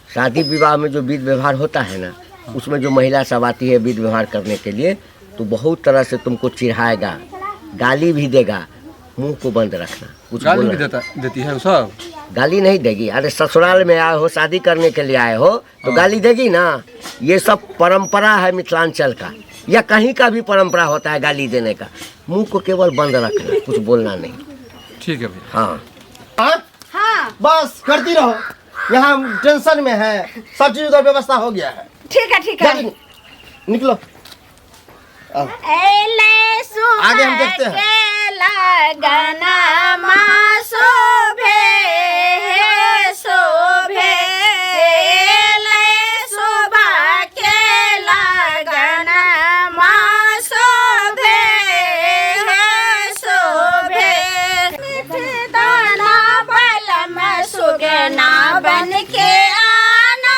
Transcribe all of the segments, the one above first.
शादी विवाह में जो विधि व्यवहार होता है ना, उसमें जो महिला सब आती है विधि व्यवहार करने के लिए, तो बहुत तरह से तुमको चिढ़ाएगा, गाली भी देगा। मुंह को बंद रखना। कुछ गाली भी देती है वो सब? गाली नहीं देगी। अरे ससुराल में आए हो, शादी करने के लिए आए हो, तो गाली देगी ना। ये सब परंपरा है मिथिलांचल का, या कहीं का भी परंपरा होता है गाली देने का। मुंह को केवल बंद रखना, कुछ बोलना नहीं। ठीक है भैया। हाँ हाँ बस करती रहो, यहाँ टेंशन में है, सब चीज उधर व्यवस्था हो गया है। ठीक है ठीक है। जल्दी निकलो, आगे हम देखते हैं। लगना माँ शोभे शोभे ले शोभा के लगना माँ शोभे शोभे दाना बल में सुगना बन के आना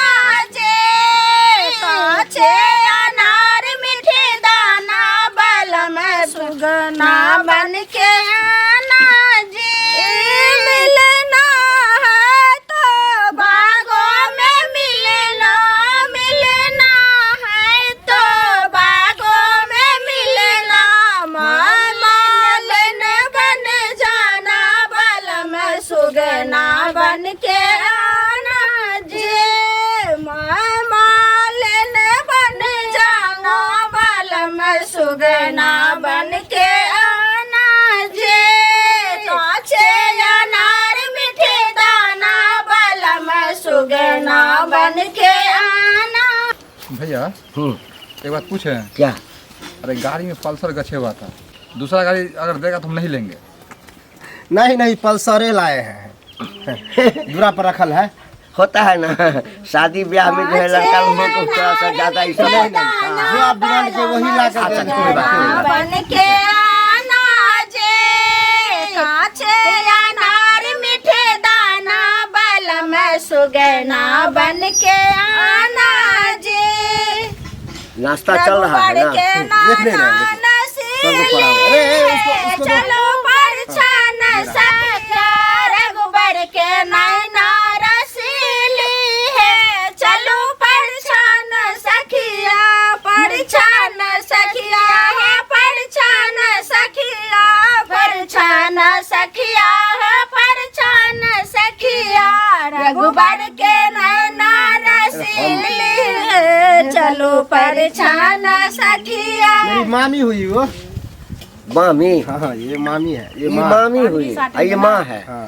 जे काचे अनार मीठे दाना बल में सुगना बन के आना जी मिलना है तो बागों में मिलना मिलना है तो बागों में मिलना मालन बन जाना बल में सुगना बन के आना जी मालन बन जाना बल में सुगना बन के आना जे काचे अनार मीठे दाना बल में सुगना बन के आना। भैया एक बात पूछे? क्या? अरे गाड़ी में पल्सर गछे हुआ था, दूसरा गाड़ी अगर देगा तो हम नहीं लेंगे। नहीं नहीं, पल्सरे लाए हैं, दूरा पर रखल है। होता है ना, शादी ब्याह में जो है लड़का लोगों को थोड़ा सा ज्यादा इसमें जो आप डिमांड के वही ला कर देंगे। कोई बात नहीं। बन के आना जे काचे अनार मीठे दाना बल में सुगना बन के आना जे नाश्ता चल रहा है ना, देख ले रहे हैं, सबको पड़ा हुआ है। अरे उसको चलो परछान सखिया रघुबर के नैना रसीली है। चलो परछान सखिया परछान सखिया है परछान सखिया परछान सखिया है परछान सखिया रघुबर के नैना रसीली है। चलो परछान सखिया। मेरी मामी हुई वो। मामी? हाँ ये मामी है, ये मामी हुई, ये माँ है। हाँ।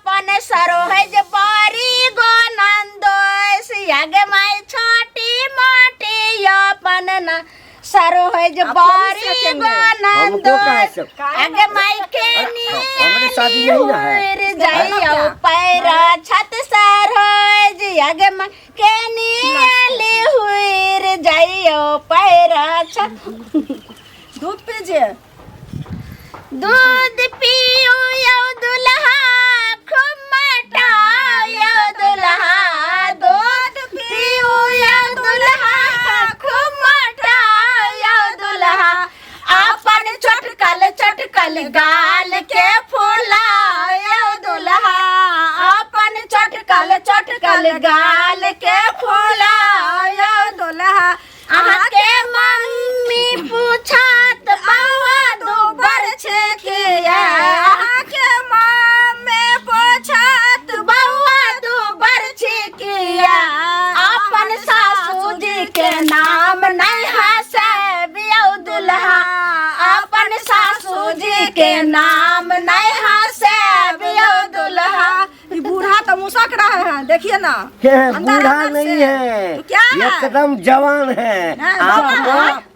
पन सरोहज बारी गो नंदोस आगे माई छोटी मोटी यापन न सरोहज बारी गो नंदोस आगे माई के नीर जाइयो पैरा छत सरोहज आगे माई के नीली हुई जाइयो पैरा छत। दूध पीजिए। दूध पियो यो दुल्हा खुमटा यो दुल्हा दूध पियो यो दुल्हा खुमटा यो दुल्हा अपन चटकल गाल के फूला यो दुल्हा अपन चटकल गाल के फूला यो दुल्हा। अहाँ के मम्मी पूछत आवा दो बरछे के अहाँ के मम्मी पूछत बउआ दो बरछे के अपन सासू जी के नाम नहीं हंसे बियो दुल्हा अपन सासू जी के नाम नहीं हंसे बियो दुल्हा। बूढ़ा तो मुसक रहा है, देखिए ना। बूढ़ा नहीं है, तो क्या है? एकदम जवान है। आपको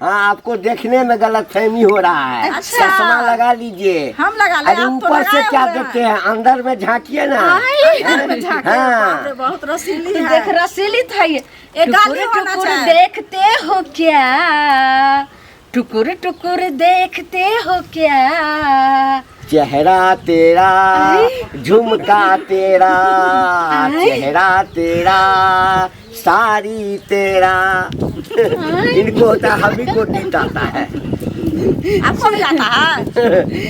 हाँ, आपको देखने में गलतफहमी हो रहा है। अच्छा। चश्मा लगा लीजिए। हम लगा ले। अरे ऊपर से क्या देखते हैं, अंदर में झांकिए ना। हाँ बहुत रसीली है। देख रसीली था ये। टुकुर देखते हो क्या, टुकुर टुकुर देखते हो क्या। चेहरा तेरा झुमका तेरा, चेहरा तेरा साड़ी तेरा। इनको होता है, हमी को टीट आता है। आपको भी आता है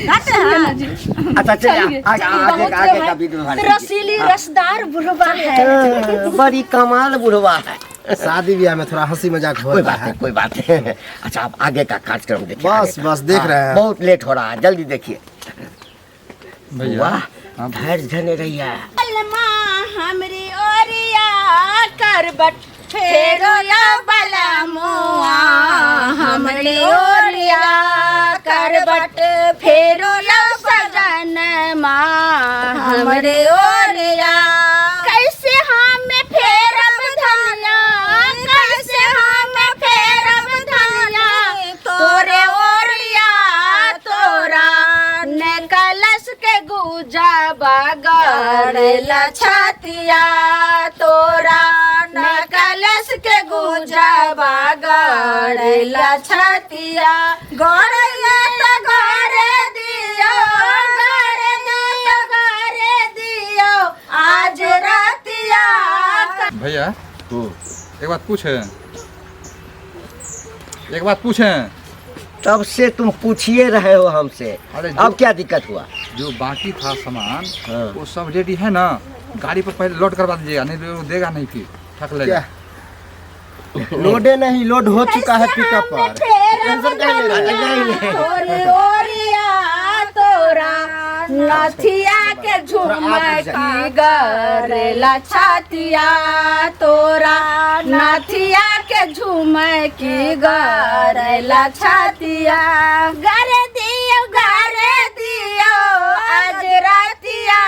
गाते हैं अच्छा चलिए आगे आगे का आगे का वीडियो बना लीजिए। रसीली रसदार बुढ़वा है। बड़ी कमाल बुढ़वा है। शादी ब्याह में थोड़ा हंसी मजाक कोई होता बात है। नहीं कोई बात नहीं। अच्छा आप आगे का कार्यक्रम देखिए। बस, आगे का। बस देख हाँ, रहे हैं। बहुत लेट हो रहा है, जल्दी देखिए। भैया वाह हाँ। धैर्य धने रहिया। बलमा हमरी ओरिया करबट फेरो या बलमुआ हमरी ओरिया करबट फेरो या सजन माँ हमरी ओरिया कैसे हम फेरब धनिया कैसे हम फेरब धनिया तोरे ओरिया तोरा ने कलश के गुजा बगड़ला छतिया तोरा न कलश के गुजा बगड़ला छतिया गड़ला तो गड़े दियो गड़े दियो आज रातिया भैया एक बात पूछे एक बात पूछे तब से तुम पूछिए रहे हो हमसे। अरे जो- अब क्या दिक्कत हुआ? जो बाकी था सामान हाँ। वो सब रेडी है ना, गाड़ी पर पहले लोड करवा दीजिएगा, नहीं तो वो देगा नहीं फिर ठक लेगा। क्या लोडे नहीं लोड हो चुका है पिकअप पर। टेंशन काहे ले रहे हो? तोरे ओरिया तोरा नथिया के झुमकी गरेला छतिया तोरा नथिया के झुमकी गरेला छतिया गरे दियो आज रातिया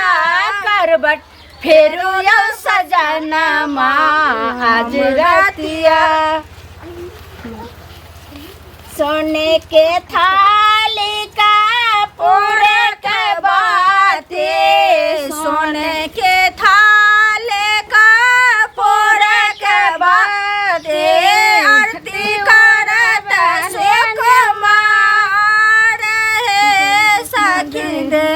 करबट फेरो यो सजना माँ आज रातिया सोने के थाली का पूरे के बाते सोने के थाली का पूरे के बाते आरती करत सुकुमार है सखी दे